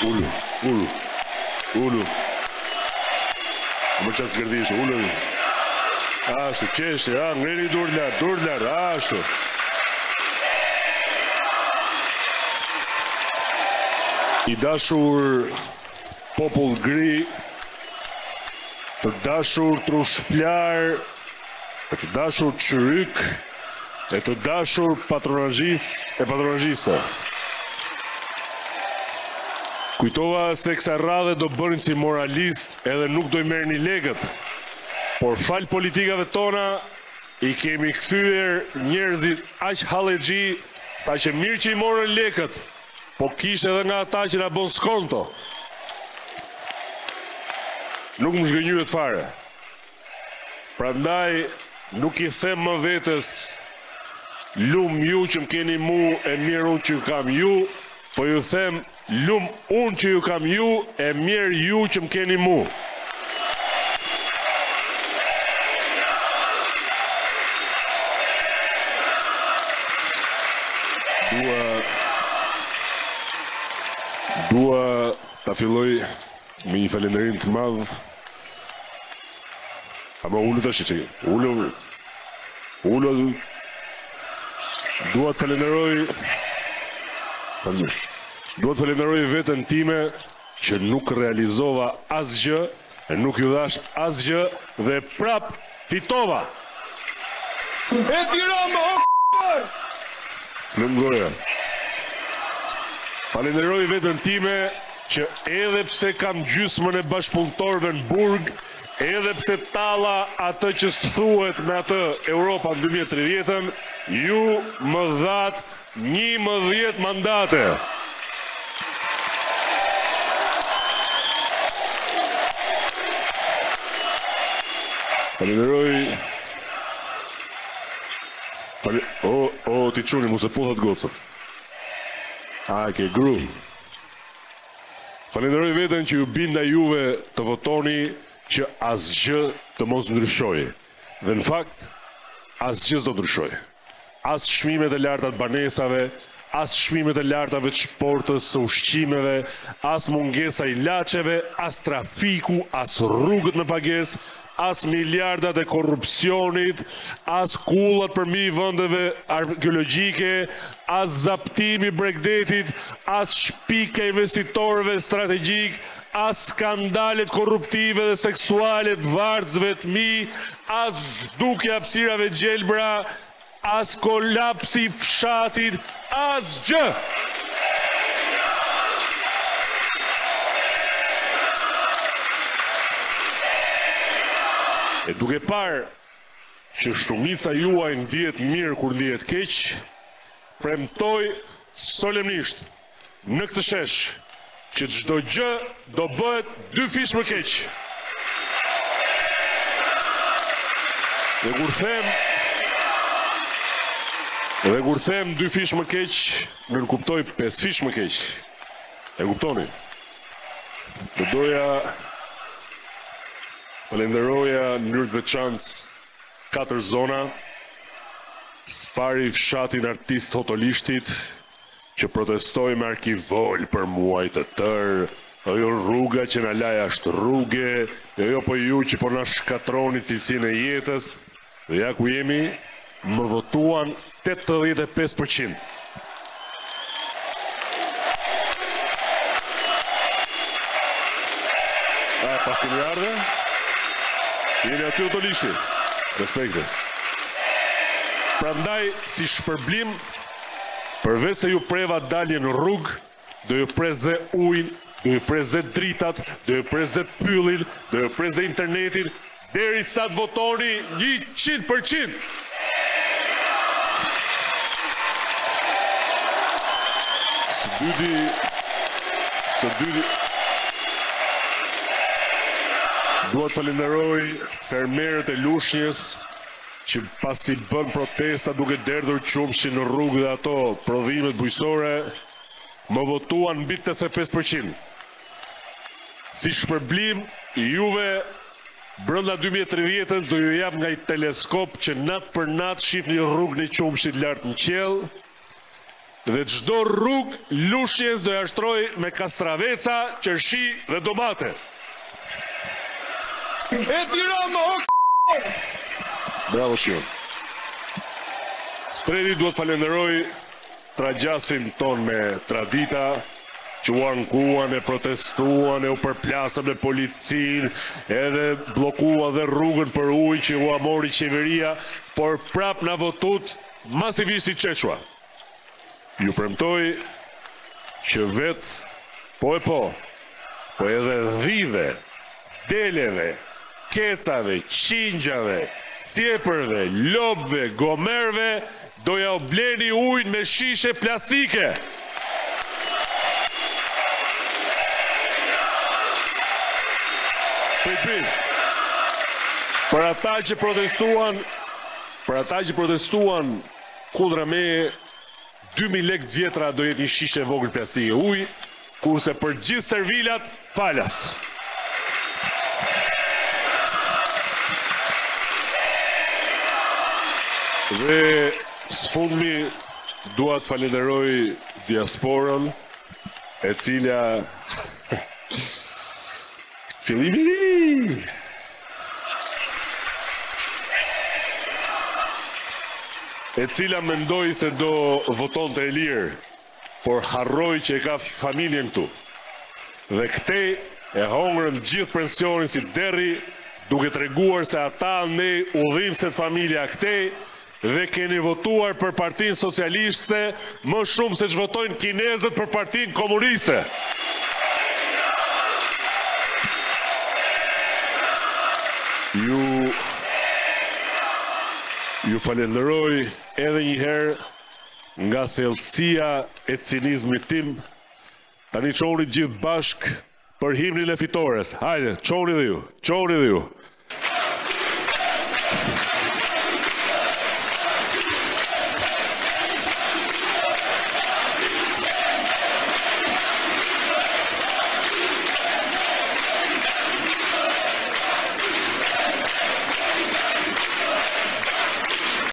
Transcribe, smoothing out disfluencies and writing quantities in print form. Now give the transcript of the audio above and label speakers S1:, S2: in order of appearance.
S1: Ulu. Më qasë gërdishë, ulu. Ashtu, qeshtë, ngreni dur lartë, ashtu. I dashur popull gri, të dashur trushplar, të dashur qyryk, e të dashur patronazhist e patronazhista. Kujtova se kësa radhe do bërin si moralist edhe nuk do i merë një legët, por fal politikave tona i kemi kthyer njerëzit aq hallegji sa që mirë që i morën lekët, po kishte edhe nga ata që na bën skonto. Nuk më zhgënjyet fare. Prandaj nuk i them më vetes lum ju që më keni mu e mirë unë që ju kam ju, po ju them lum unë që ju kam ju e mirë ju që më keni mu. Dua ta filloj me një falënderim të madh. Ama ullu tash që ullu. Dua të falenderoj veten time që nuk realizova asgjë, e nuk ju dhash asgjë dhe prap fitova. E Tirana, Në goja. Falenderoj vetën time që edhe pse kam gjysmën e bashkëpunëtorëve në burg, edhe pse talla atë që thuhet me atë Europa në 2030-ën, ju më dhat 11 mandate. Falenderoj. Ti quni, mu se puthat gocët. Ke gru. Falenderoj veten që ju binda juve të votoni që asgjë të mos ndryshojë. Dhe në fakt, asgjë s'do ndryshojë. As çmimet e larta të banesave, as çmimet e larta të sportës, së ushqimeve, as mungesa ilaçeve, as trafiku, as rrugët me pagesë, as miliardat e korrupsionit, as kullat përmi vendeve arkeologjike, as zaptimi Bregdetit, as shpika investitorëve strategjik, as skandalet korruptive dhe seksuale të varësve të mi, as zhdukja hapësirave gjelbra, as kolapsi fshatit, as gjë. E duke parë që shumica juaj ndihet mirë kur ndihet keq, premtoj solemnisht në këtë shesh që çdo gjë do bëhet 2 fish më keq. Dhe kur them 2 fish më keq, nuk kuptoj 5 fish më keq. E kuptoni? Do doja falenderoja në mënyrë të veçantë 4 zona. Spari fshatin artist Hotolishtit që protestoi me arkivol për muaj të tërë, ajo rruga që na laj ashtë rrugë, ajo po ju që po na shkatroni cilësinë e jetës, dhe ja ku jemi, më votuan 85%. Pas kemi ardhe? Jeni aty Hotolishti. Respekte. Prandaj, si shpërblim, përveç se ju preva dalje në rrugë, do ju preze ujin, do ju preze dritat, do ju preze pyllin, do ju preze internetin, deri sa të votoni 100%. Së dyti, dua të falenderoj fermerët e Lushnjës që pasi bën protesta duke derdhur qumshin në rrugë dhe ato prodhimet bujqësore, më votuan mbi 85%. Si shpërblim, juve brenda 2030-s do ju jap nga i teleskop që natë për natë shihni rrugën e qumshit lart në qiell, dhe çdo rrugë Lushnjës do ja shtroj me kastraveca, qershi dhe domate.
S2: Edi Rama,
S1: Bravo Shion. Spredi duhet falenderoj tragjasin ton me tradita, që u ankuan e protestuan e u përplasën me policin, edhe blokua dhe rrugën për ujë që u amori qeveria, por prap na votut masivisht si qequa. Ju premtoj që vet, po edhe dhive, deleve, kecave, qingjave, cjepërve, lobve, gomerve, doja u bleni ujnë me shishe plastike. Për ata që protestuan kundra me 2.000 lekë vjetra do jetë një shishe vogël plastike ujë, kurse për gjithë servilat falas. Dhe sfundmi dua të falenderoj diasporën, e cila fillimi e cila mendoj se do voton të e lirë, por harroj që e ka familjen këtu. Dhe këte e hongrën gjithë pensionin si deri, duke të reguar se ata ne udhim se të familja këte, dhe keni votuar për Partinë Socialiste më shumë se që votojnë kinezët për Partinë Komuniste. Ju falenderoj edhe një herë nga thellësia e cinizmit tim. Tani çoni gjithë bashk për himnin e fitores. Hajde, çoni dhe ju.